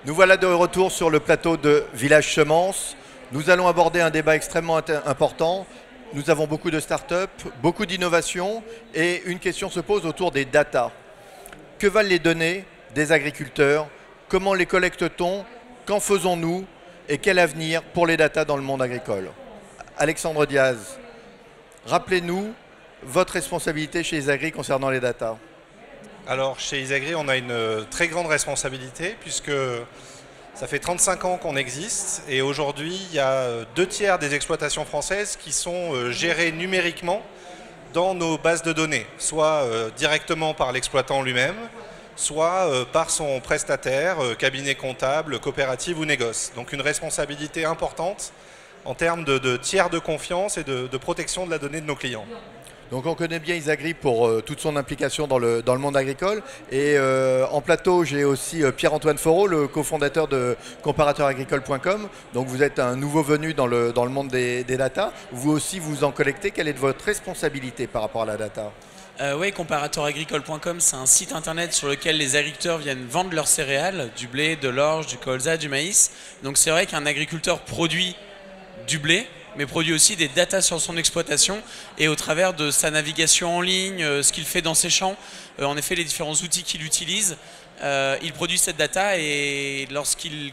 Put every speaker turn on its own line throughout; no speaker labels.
Nous voilà de retour sur le plateau de Village Semences. Nous allons aborder un débat extrêmement important. Nous avons beaucoup de start-up, beaucoup d'innovations et une question se pose autour des data. Que valent les données des agriculteurs? Comment les collecte-t-on? Qu'en faisons-nous? Et quel avenir pour les data dans le monde agricole? Alexandre Diaz, rappelez-nous votre responsabilité chez Isagri concernant les data.
Alors chez Isagri, on a une très grande responsabilité puisque ça fait 35 ans qu'on existe et aujourd'hui, il y a 2/3 des exploitations françaises qui sont gérées numériquement dans nos bases de données, soit directement par l'exploitant lui-même, soit par son prestataire, cabinet comptable, coopérative ou négoce. Donc une responsabilité importante en termes de tiers de confiance et de protection de la donnée de nos clients.
Donc on connaît bien Isagri pour toute son implication dans le monde agricole. Et en plateau, j'ai aussi Pierre-Antoine Foreau, le cofondateur de comparateuragricole.com. Donc vous êtes un nouveau venu dans le monde des data. Vous aussi, vous en collectez. Quelle est votre responsabilité par rapport à la data?
Oui, comparateuragricole.com, c'est un site internet sur lequel les agriculteurs viennent vendre leurs céréales, du blé, de l'orge, du colza, du maïs. Donc c'est vrai qu'un agriculteur produit du blé, mais produit aussi des datas sur son exploitation et au travers de sa navigation en ligne, ce qu'il fait dans ses champs, en effet les différents outils qu'il utilise, il produit cette data et lorsqu'il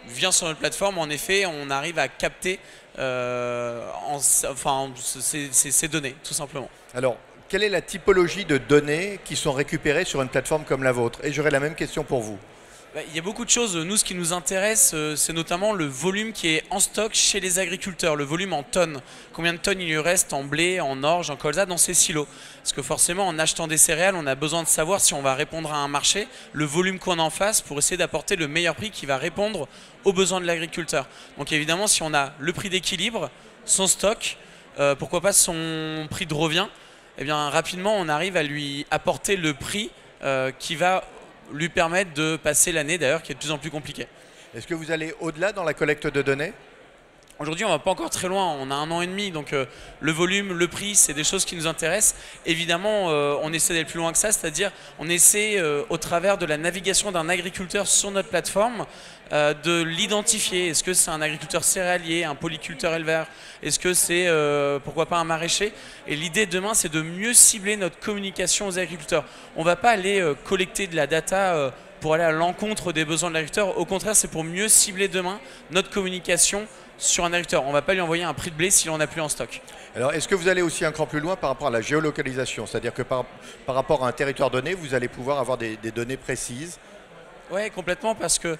vient sur notre plateforme, en effet, on arrive à capter ces données, tout simplement.
Alors, quelle est la typologie de données qui sont récupérées sur une plateforme comme la vôtre? Et j'aurais la même question pour vous.
Il y a beaucoup de choses. Nous, ce qui nous intéresse, c'est notamment le volume qui est en stock chez les agriculteurs, le volume en tonnes. Combien de tonnes il lui reste en blé, en orge, en colza dans ces silos? Parce que forcément, en achetant des céréales, on a besoin de savoir si on va répondre à un marché, le volume qu'on a en face pour essayer d'apporter le meilleur prix qui va répondre aux besoins de l'agriculteur. Donc évidemment, si on a le prix d'équilibre, son stock, pourquoi pas son prix de revient, eh bien rapidement, on arrive à lui apporter le prix qui va lui permettre de passer l'année d'ailleurs qui est de plus en plus compliquée.
Est-ce que vous allez au-delà dans la collecte de données?
Aujourd'hui, on ne va pas encore très loin, on a 1 an et demi, donc le volume, le prix, c'est des choses qui nous intéressent. Évidemment, on essaie d'aller plus loin que ça, c'est-à-dire on essaie au travers de la navigation d'un agriculteur sur notre plateforme de l'identifier. Est-ce que c'est un agriculteur céréalier, un polyculteur éleveur? Est-ce que c'est pourquoi pas un maraîcher? Et l'idée demain, c'est de mieux cibler notre communication aux agriculteurs. On ne va pas aller collecter de la data pour aller à l'encontre des besoins de l'agriculteur. Au contraire, c'est pour mieux cibler demain notre communication sur un agriculteur. On ne va pas lui envoyer un prix de blé s'il n'en a plus en stock.
Alors, est-ce que vous allez aussi un cran plus loin par rapport à la géolocalisation? C'est-à-dire que par rapport à un territoire donné, vous allez pouvoir avoir des données précises?
Oui, complètement, parce que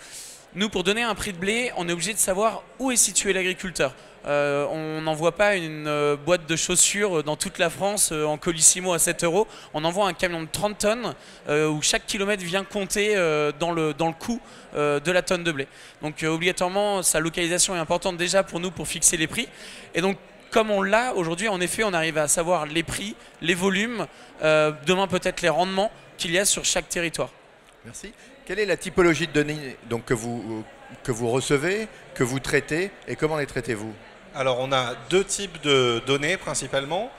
nous, pour donner un prix de blé, on est obligé de savoir où est situé l'agriculteur. On n'envoie pas une boîte de chaussures dans toute la France en colissimo à 7 €. On envoie un camion de 30 tonnes où chaque kilomètre vient compter dans le coût de la tonne de blé. Donc obligatoirement, sa localisation est importante déjà pour nous pour fixer les prix. Et donc, comme on l'a aujourd'hui, en effet, on arrive à savoir les prix, les volumes, demain peut-être les rendements qu'il y a sur chaque territoire.
Merci. Quelle est la typologie de données donc, que vous recevez, que vous traitez et comment les traitez-vous?
Alors on a 2 types de données principalement.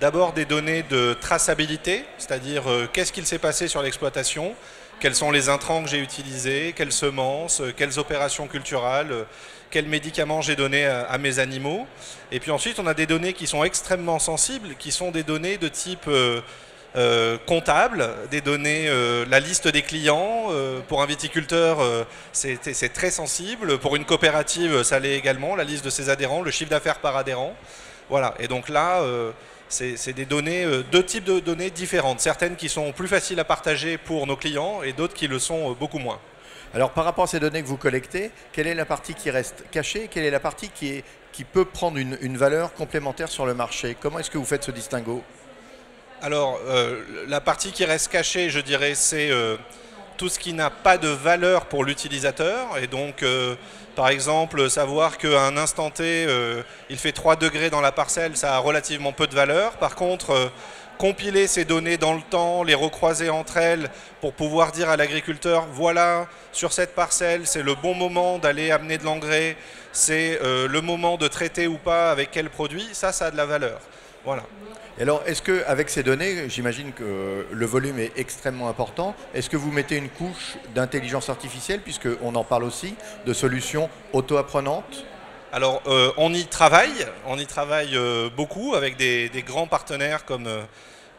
D'abord des données de traçabilité, c'est-à-dire qu'est-ce qu'il s'est passé sur l'exploitation, quels sont les intrants que j'ai utilisés, quelles semences, quelles opérations culturales, quels médicaments j'ai donné à mes animaux. Et puis ensuite on a des données qui sont extrêmement sensibles, qui sont des données de type comptable, des données, la liste des clients. Pour un viticulteur, c'est très sensible. Pour une coopérative, ça l'est également, la liste de ses adhérents, le chiffre d'affaires par adhérent. Voilà, et donc là, c'est des données, 2 types de données différentes. Certaines qui sont plus faciles à partager pour nos clients et d'autres qui le sont beaucoup moins.
Alors par rapport à ces données que vous collectez, quelle est la partie qui reste cachée? Quelle est la partie qui peut prendre une valeur complémentaire sur le marché? Comment est-ce que vous faites ce distinguo?
Alors, la partie qui reste cachée, je dirais, c'est tout ce qui n'a pas de valeur pour l'utilisateur. Et donc, par exemple, savoir qu'à un instant T, il fait 3 degrés dans la parcelle, ça a relativement peu de valeur. Par contre, compiler ces données dans le temps, les recroiser entre elles pour pouvoir dire à l'agriculteur, voilà, sur cette parcelle, c'est le bon moment d'aller amener de l'engrais, c'est le moment de traiter ou pas avec quel produit, ça a de la valeur. Voilà.
Et alors, est-ce qu'avec ces données, j'imagine que le volume est extrêmement important, est-ce que vous mettez une couche d'intelligence artificielle, puisqu'on en parle aussi, de solutions auto-apprenantes?
Alors, on y travaille beaucoup avec des grands partenaires comme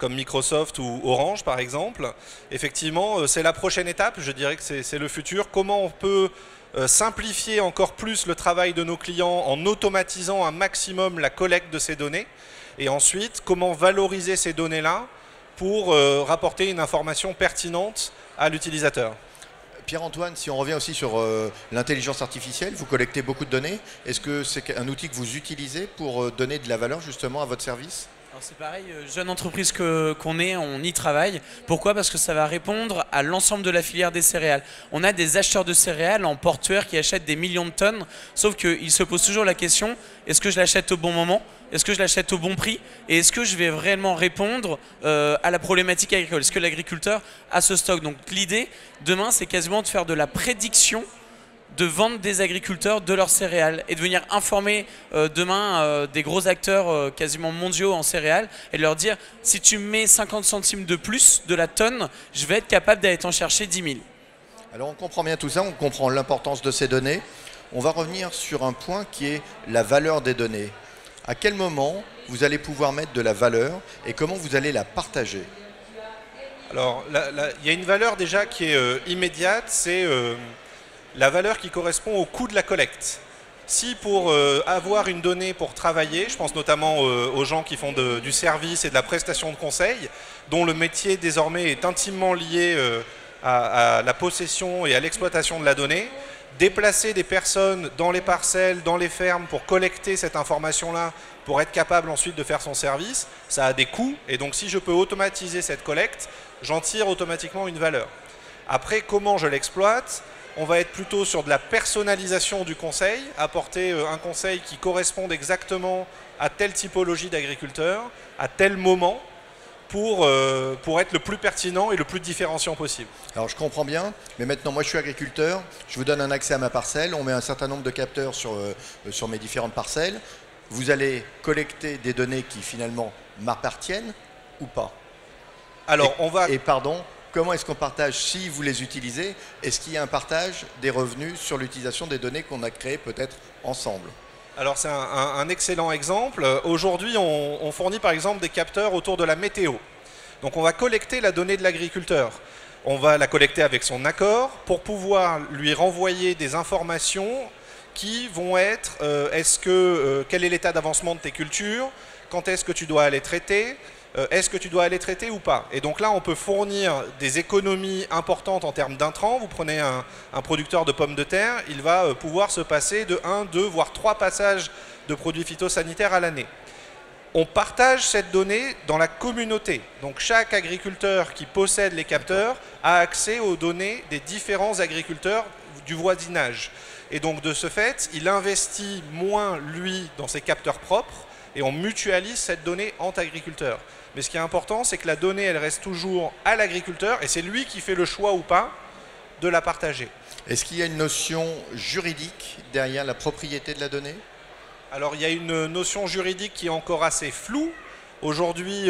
Microsoft ou Orange, par exemple. Effectivement, c'est la prochaine étape, je dirais que c'est le futur. Comment on peut simplifier encore plus le travail de nos clients en automatisant un maximum la collecte de ces données, et ensuite, comment valoriser ces données-là pour rapporter une information pertinente à l'utilisateur.
Pierre-Antoine, si on revient aussi sur l'intelligence artificielle, vous collectez beaucoup de données. Est-ce que c'est un outil que vous utilisez pour donner de la valeur justement à votre service?
Alors c'est pareil, jeune entreprise qu'on est, on y travaille. Pourquoi? Parce que ça va répondre à l'ensemble de la filière des céréales. On a des acheteurs de céréales en portuaire qui achètent des millions de tonnes, sauf qu'ils se posent toujours la question, est-ce que je l'achète au bon moment? Est-ce que je l'achète au bon prix? Et est-ce que je vais vraiment répondre à la problématique agricole? Est-ce que l'agriculteur a ce stock? Donc l'idée, demain, c'est quasiment de faire de la prédiction de vente des agriculteurs de leurs céréales et de venir informer demain des gros acteurs quasiment mondiaux en céréales et de leur dire si tu mets 50 centimes de plus de la tonne, je vais être capable d'aller t'en chercher 10 000.
Alors on comprend bien tout ça, on comprend l'importance de ces données. On va revenir sur un point qui est la valeur des données. À quel moment vous allez pouvoir mettre de la valeur et comment vous allez la partager?
Alors, il y a une valeur déjà qui est immédiate, c'est la valeur qui correspond au coût de la collecte. Si pour avoir une donnée pour travailler, je pense notamment aux gens qui font du service et de la prestation de conseil, dont le métier désormais est intimement lié à la possession et à l'exploitation de la donnée, déplacer des personnes dans les parcelles, dans les fermes pour collecter cette information-là, pour être capable ensuite de faire son service, ça a des coûts. Et donc si je peux automatiser cette collecte, j'en tire automatiquement une valeur. Après, comment je l'exploite? On va être plutôt sur de la personnalisation du conseil, apporter un conseil qui corresponde exactement à telle typologie d'agriculteur, à tel moment, pour être le plus pertinent et le plus différenciant possible.
Alors je comprends bien, mais maintenant moi je suis agriculteur, je vous donne un accès à ma parcelle, on met un certain nombre de capteurs sur mes différentes parcelles. Vous allez collecter des données qui finalement m'appartiennent ou pas?
Alors
Et pardon, comment est-ce qu'on partage si vous les utilisez? Est-ce qu'il y a un partage des revenus sur l'utilisation des données qu'on a créées peut-être ensemble?
Alors c'est un excellent exemple. Aujourd'hui, on fournit par exemple des capteurs autour de la météo. Donc on va collecter la donnée de l'agriculteur. On va la collecter avec son accord pour pouvoir lui renvoyer des informations qui vont être quel est l'état d'avancement de tes cultures, quand est-ce que tu dois aller traiter, est-ce que tu dois aller traiter ou pas. Et donc là, on peut fournir des économies importantes en termes d'intrants. Vous prenez un producteur de pommes de terre, il va pouvoir se passer de 1, 2, voire 3 passages de produits phytosanitaires à l'année. On partage cette donnée dans la communauté. Donc chaque agriculteur qui possède les capteurs a accès aux données des différents agriculteurs du voisinage. Et donc de ce fait, il investit moins, lui, dans ses capteurs propres et on mutualise cette donnée entre agriculteurs. Mais ce qui est important, c'est que la donnée, elle reste toujours à l'agriculteur et c'est lui qui fait le choix ou pas de la partager.
Est-ce qu'il y a une notion juridique derrière la propriété de la donnée?
Alors il y a une notion juridique qui est encore assez floue. Aujourd'hui,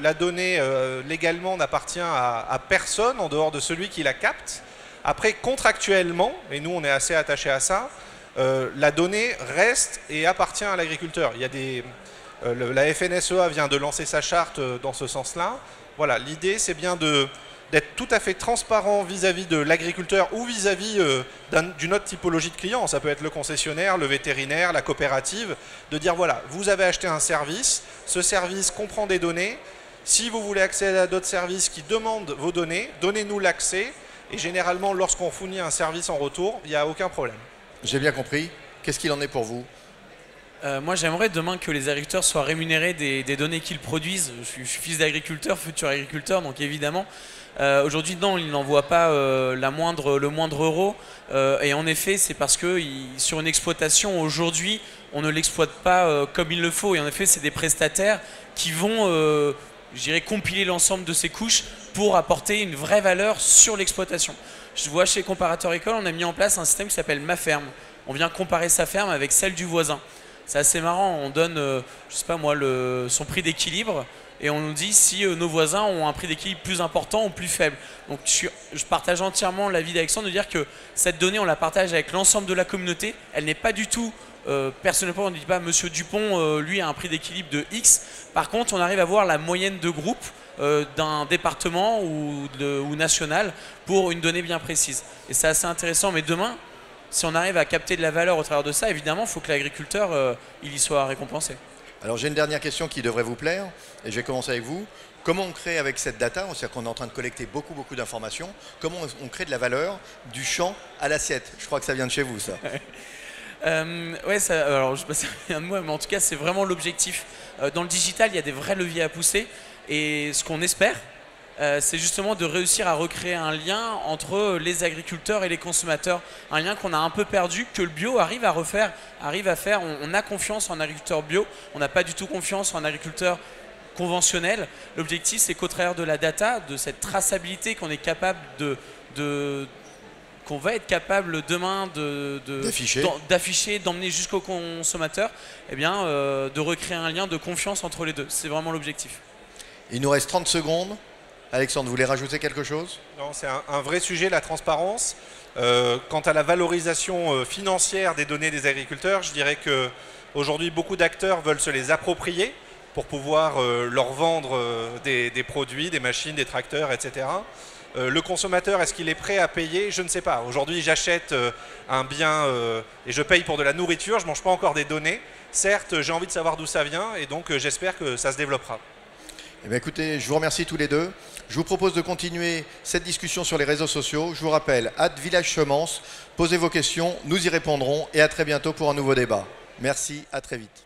la donnée légalement n'appartient à personne en dehors de celui qui la capte. Après, contractuellement, et nous on est assez attachés à ça, la donnée reste et appartient à l'agriculteur. Il y a la FNSEA vient de lancer sa charte dans ce sens-là. Voilà, l'idée c'est bien d'être tout à fait transparent vis-à-vis de l'agriculteur ou vis-à-vis d'une autre typologie de client. Ça peut être le concessionnaire, le vétérinaire, la coopérative, de dire voilà, vous avez acheté un service, ce service comprend des données. Si vous voulez accéder à d'autres services qui demandent vos données, donnez-nous l'accès. Et généralement, lorsqu'on fournit un service en retour, il n'y a aucun problème.
J'ai bien compris. Qu'est-ce qu'il en est pour vous?
Moi j'aimerais demain que les agriculteurs soient rémunérés des données qu'ils produisent. Je suis fils d'agriculteur, futur agriculteur, donc évidemment aujourd'hui non, ils n'en voient pas le moindre euro et en effet c'est parce que sur une exploitation aujourd'hui on ne l'exploite pas comme il le faut et en effet c'est des prestataires qui vont je dirais compiler l'ensemble de ces couches pour apporter une vraie valeur sur l'exploitation. Je vois chez Comparateur École, on a mis en place un système qui s'appelle Ma Ferme. On vient comparer sa ferme avec celle du voisin. c'est assez marrant. On donne, je sais pas moi, son prix d'équilibre et on nous dit si nos voisins ont un prix d'équilibre plus important ou plus faible. Donc je partage entièrement l'avis d'Alexandre de dire que cette donnée, on la partage avec l'ensemble de la communauté. Elle n'est pas du tout personnellement, on ne dit pas Monsieur Dupont, lui a un prix d'équilibre de X. Par contre, on arrive à voir la moyenne de groupe d'un département ou national pour une donnée bien précise. Et c'est assez intéressant. Mais demain, si on arrive à capter de la valeur au travers de ça, évidemment, il faut que l'agriculteur il y soit récompensé.
Alors j'ai une dernière question qui devrait vous plaire, et je vais commencer avec vous. Comment on crée avec cette data, c'est-à-dire qu'on est en train de collecter beaucoup d'informations, comment on crée de la valeur du champ à l'assiette? Je crois que ça vient de chez vous, ça.
Ouais, alors je sais pas si ça vient de moi, mais en tout cas c'est vraiment l'objectif. Dans le digital, il y a des vrais leviers à pousser, et ce qu'on espère, c'est justement de réussir à recréer un lien entre les agriculteurs et les consommateurs, un lien qu'on a un peu perdu, que le bio arrive à faire. On a confiance en agriculteur bio, on n'a pas du tout confiance en agriculteur conventionnel. L'objectif, c'est qu'au travers de la data, de cette traçabilité qu'on est capable qu'on va être capable demain d'afficher, d'emmener jusqu'au consommateur, eh bien, de recréer un lien de confiance entre les deux. C'est vraiment l'objectif.
Il nous reste 30 secondes. Alexandre, vous voulez rajouter quelque chose?
Non, c'est un vrai sujet, la transparence. Quant à la valorisation financière des données des agriculteurs, je dirais qu'aujourd'hui, beaucoup d'acteurs veulent se les approprier pour pouvoir leur vendre des produits, des machines, des tracteurs, etc. Le consommateur, est-ce qu'il est prêt à payer? Je ne sais pas. Aujourd'hui, j'achète un bien et je paye pour de la nourriture. Je ne mange pas encore des données. Certes, j'ai envie de savoir d'où ça vient et donc j'espère que ça se développera.
Eh bien, écoutez, je vous remercie tous les deux. Je vous propose de continuer cette discussion sur les réseaux sociaux. Je vous rappelle, @VillageSemence, posez vos questions, nous y répondrons et à très bientôt pour un nouveau débat. Merci, à très vite.